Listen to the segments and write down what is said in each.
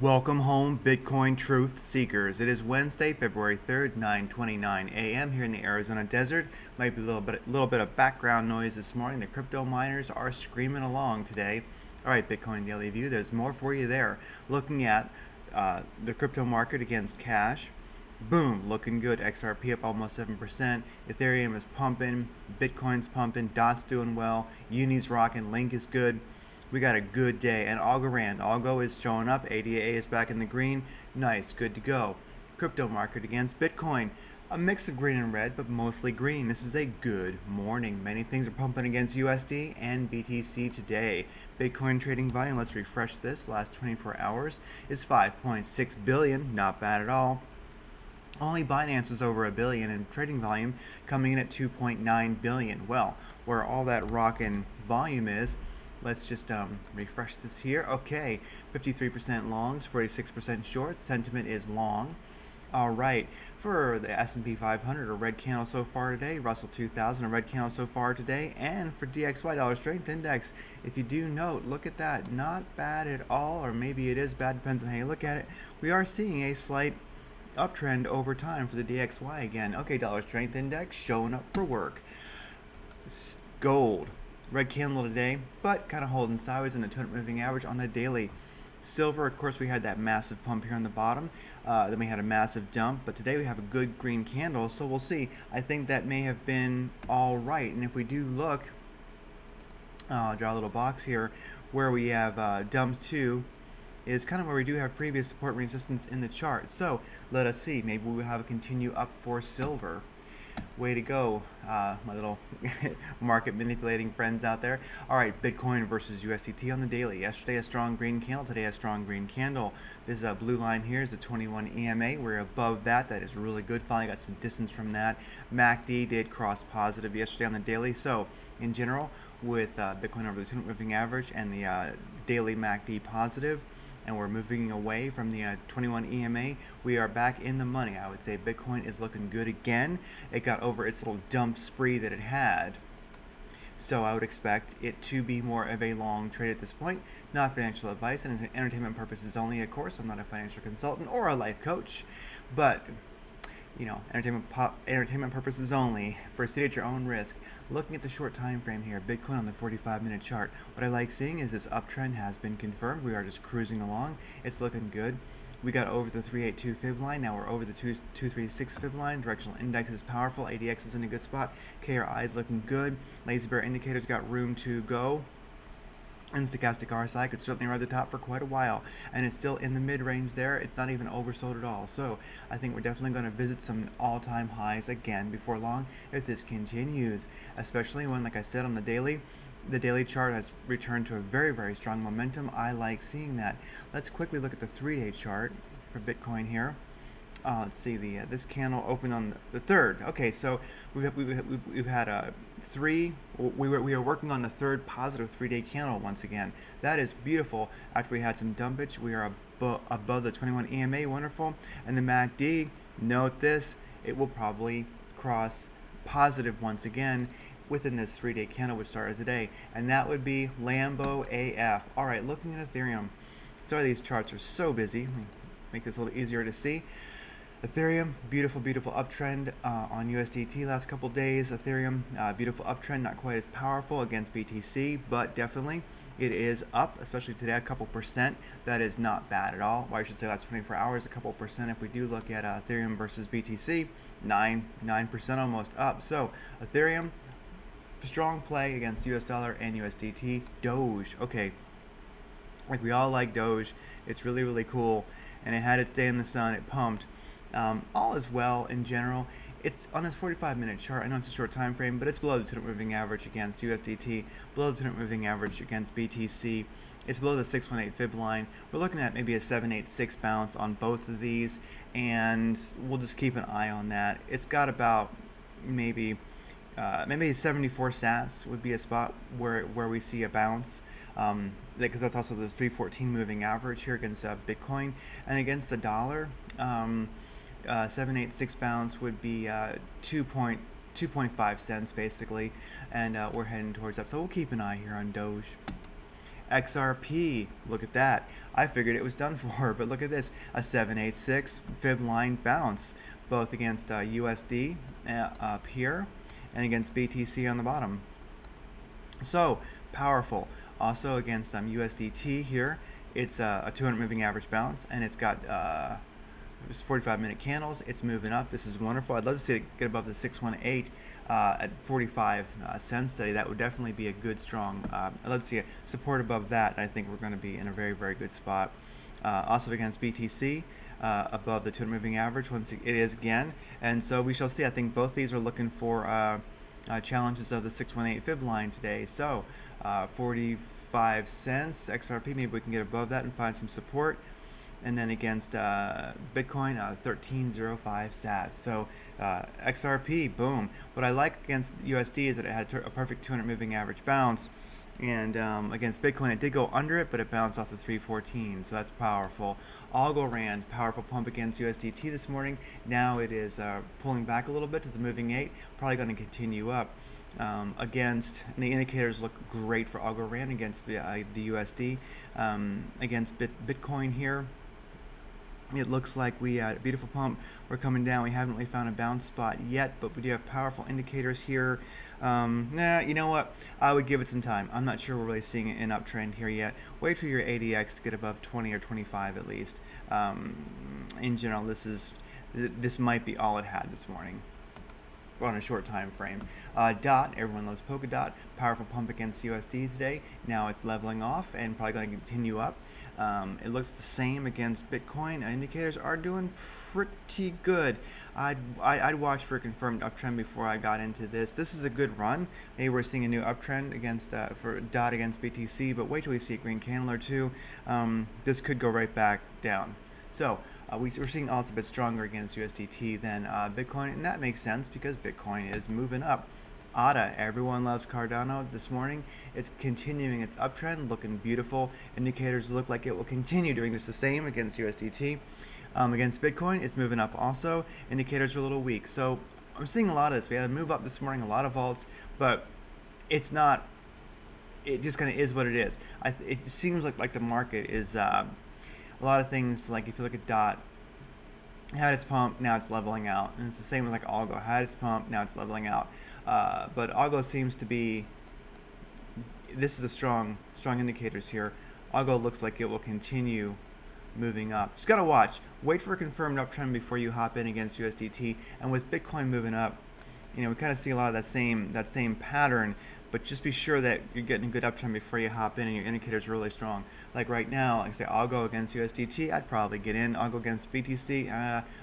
Welcome home, Bitcoin truth seekers. It is Wednesday, February 3rd, 9:29 a.m. here in the Arizona desert. Might be a little bit of background noise this morning. The crypto miners are screaming along today. All right, Bitcoin Daily View. There's more for you there. Looking at the crypto market against cash. Boom, looking good. XRP up almost 7%. Ethereum is pumping. Bitcoin's pumping. Dot's doing well. Uni's rocking. Link is good. We got a good day. And Algo is showing up. ADA is back in the green. Nice, good to go. Crypto market against Bitcoin. A mix of green and red, but mostly green. This is a good morning. Many things are pumping against USD and BTC today. Bitcoin trading volume, let's refresh this, last 24 hours is 5.6 billion. Not bad at all. Only Binance was over $1 billion in trading volume, coming in at 2.9 billion. Well, where all that rockin' volume is, let's just refresh this here. Okay, 53% longs, 46% shorts. Sentiment is long. All right, for the S&P 500, a red candle so far today. Russell 2000, a red candle so far today. And for DXY, Dollar Strength Index, if you do note, look at that. Not bad at all, or maybe it is bad, depends on how you look at it. We are seeing a slight uptrend over time for the DXY again. Okay, Dollar Strength Index showing up for work. Gold, red candle today, but kind of holding sideways in the 200 moving average on the daily. Silver, of course, we had that massive pump here on the bottom. Then we had a massive dump, but today we have a good green candle, so we'll see. I think that may have been all right, and if we do look, I'll draw a little box here where we have dump 2 is kind of where we do have previous support and resistance in the chart. So let us see. Maybe we'll have a continue up for silver. Way to go, my little market manipulating friends out there. All right, Bitcoin versus USDT on the daily. Yesterday a strong green candle, today a strong green candle. This blue line here is the 21 EMA. We're above that. That is really good. Finally got some distance from that. MACD did cross positive yesterday on the daily. So in general, with Bitcoin over the 200 moving average and the daily MACD positive, and we're moving away from the 21 EMA, we are back in the money. I would say Bitcoin is looking good again. It got over its little dump spree that it had. So I would expect it to be more of a long trade at this point. Not financial advice and entertainment purposes only, of course. I'm not a financial consultant or a life coach, but you know, entertainment purposes only. Proceed at your own risk. Looking at the short time frame here, Bitcoin on the 45-minute chart. What I like seeing is this uptrend has been confirmed. We are just cruising along. It's looking good. We got over the 382 fib line. Now we're over the 236 fib line. Directional index is powerful. ADX is in a good spot. KRI is looking good. Lazy bear indicators got room to go. And Stochastic Rsi could certainly ride the top for quite a while, and it's still in the mid-range there. It's not even oversold at all. So I think we're definitely going to visit some all-time highs again before long if this continues, especially when, like I said, on the daily chart has returned to a very, very strong momentum. I like seeing that. Let's quickly look at the 3-day chart for Bitcoin here. Let's see, this candle opened on the 3rd. Okay, so we've had a we are working on the 3rd positive 3-day candle once again. That is beautiful. After we had some dumpage, we are above the 21 EMA. Wonderful. And the MACD, note this, it will probably cross positive once again within this 3-day candle which started today, and that would be Lambo AF. All right, looking at Ethereum. Sorry, these charts are so busy. Let me make this a little easier to see. Ethereum, beautiful, beautiful uptrend on USDT last couple days. Ethereum, beautiful uptrend, not quite as powerful against BTC, but definitely it is up, especially today, a couple percent. That is not bad at all. Or I should say last 24 hours, a couple percent. If we do look at Ethereum versus BTC, 9% almost up. So Ethereum, strong play against US dollar and USDT. Doge, okay, like we all like Doge. It's really, really cool, and it had its day in the sun. It pumped. All is well in general. It's on this 45-minute chart. I know it's a short time frame, but it's below the 200 moving average against USDT, below the 200 moving average against BTC. It's below the 618 fib line. We're looking at maybe a 786 bounce on both of these, and we'll just keep an eye on that. It's got about maybe 74 sats would be a spot where we see a bounce, because that's also the 314 moving average here against Bitcoin, and against the dollar. 786 bounce would be 2.5 cents basically, and we're heading towards that. So we'll keep an eye here on Doge. XRP, look at that. I figured it was done for, but look at this, a 786 fib line bounce, both against USD up here and against BTC on the bottom. So powerful. Also against USDT here, it's a 200 moving average bounce, and it's got 45-minute candles. It's moving up. This is wonderful. I'd love to see it get above the 618 at 45 cents today. That would definitely be a good, strong. I'd love to see a support above that. I think we're going to be in a very, very good spot. Also against BTC, above the 200 moving average once it is again. And so we shall see. I think both these are looking for challenges of the 618 fib line today. So 45 cents XRP. Maybe we can get above that and find some support. And then against Bitcoin, 1305 sats. So XRP, boom. What I like against USD is that it had a perfect 200 moving average bounce. And against Bitcoin, it did go under it, but it bounced off the 314, so that's powerful. Algorand, powerful pump against USDT this morning. Now it is pulling back a little bit to the moving 8, probably going to continue up. Against, and the indicators look great for Algorand against the USD. Against Bitcoin here, it looks like we had a beautiful pump. We're coming down. We haven't really found a bounce spot yet, but we do have powerful indicators here. You know what? I would give it some time. I'm not sure we're really seeing an uptrend here yet. Wait for your ADX to get above 20 or 25 at least. In general, this might be all it had this morning on a short time frame. DOT, everyone loves Polkadot, powerful pump against USD today. Now it's leveling off and probably going to continue up. It looks the same against Bitcoin. Indicators are doing pretty good. I'd watch for a confirmed uptrend before I got into this. This is a good run. Maybe we're seeing a new uptrend against for DOT against BTC, but wait till we see a green candle or two. This could go right back down. So we're seeing alts a bit stronger against USDT than Bitcoin, and that makes sense because Bitcoin is moving up. ADA, everyone loves Cardano this morning. It's continuing its uptrend, looking beautiful. Indicators look like it will continue doing just the same against USDT. Against Bitcoin, it's moving up also. Indicators are a little weak. So I'm seeing a lot of this. We had a move up this morning, a lot of alts, but it's not, it just kind of is what it is. It seems like the market is a lot of things, like if you look at DOT, had its pump, now it's leveling out. And it's the same with like Algo, had its pump, now it's leveling out. But Algo seems to be, this is a strong indicators here. Algo looks like it will continue moving up. Just gotta watch. Wait for a confirmed uptrend before you hop in against USDT. And with Bitcoin moving up, we kind of see a lot of that same pattern. But just be sure that you're getting a good uptrend before you hop in and your indicators are really strong. Like right now, like I say, Algo against USDT, I'd probably get in. Algo against BTC,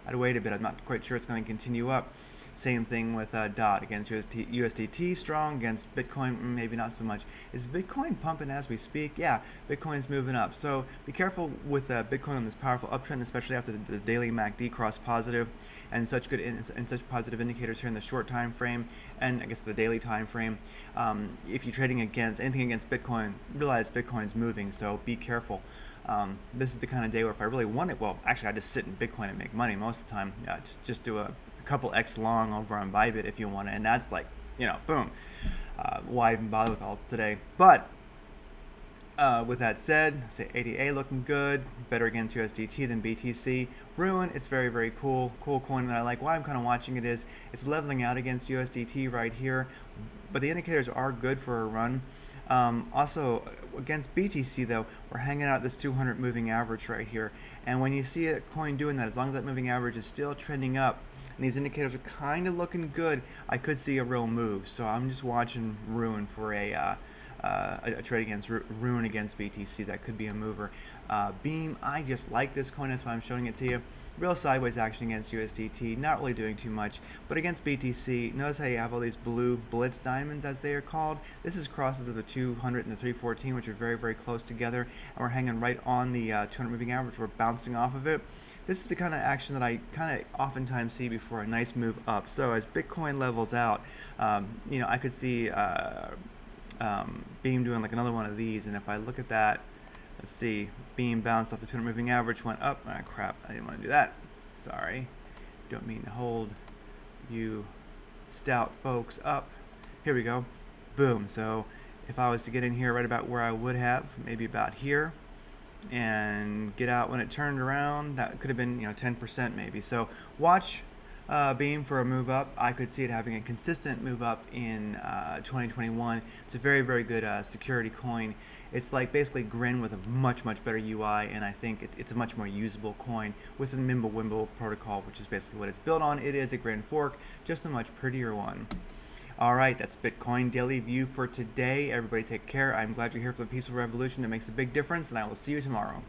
I'd wait a bit. I'm not quite sure it's going to continue up. Same thing with DOT against USDT, strong. Against Bitcoin, maybe not so much. Is Bitcoin pumping as we speak? Yeah, Bitcoin's moving up. So be careful with Bitcoin on this powerful uptrend, especially after the daily MACD crossed positive, and such good and such positive indicators here in the short time frame, and I guess the daily time frame. If you're trading against anything against Bitcoin, realize Bitcoin's moving. So be careful. This is the kind of day where if I really want it, well, actually I just sit in Bitcoin and make money most of the time. Yeah, just do a couple X long over on Bybit if you want it, and that's like, boom. Why even bother with alts today? But with that said, say ADA looking good, better against USDT than BTC. Ruin, it's very, very cool coin that I like. Why I'm kind of watching it is it's leveling out against USDT right here, but the indicators are good for a run. Also against BTC though, we're hanging out this 200 moving average right here, and when you see a coin doing that, as long as that moving average is still trending up and these indicators are kind of looking good, I could see a real move. So I'm just watching Ruin for a trade against Ruin against BTC. That could be a mover. Beam, I just like this coin, that's why I'm showing it to you. Real sideways action against USDT, not really doing too much. But against BTC, notice how you have all these blue blitz diamonds, as they are called. This is crosses of the 200 and the 314, which are very, very close together. And we're hanging right on the 200 moving average. We're bouncing off of it. This is the kind of action that I kind of oftentimes see before a nice move up. So as Bitcoin levels out, I could see Beam doing like another one of these. And if I look at that, let's see, Beam bounced off the 200 moving average, went up. Ah, crap, I didn't want to do that. Sorry. Don't mean to hold you stout folks up. Here we go. Boom. So if I was to get in here right about where I would have, maybe about here, and get out when it turned around, that could have been 10% maybe. So watch Beam for a move up. I could see it having a consistent move up in 2021. It's a very, very good security coin. It's like basically Grin with a much, much better UI, and I think it's a much more usable coin with the Mimblewimble protocol, which is basically what it's built on. It is a Grin fork, just a much prettier one. All right, that's Bitcoin Daily View for today. Everybody take care. I'm glad you're here for the peaceful revolution. It makes a big difference, and I will see you tomorrow.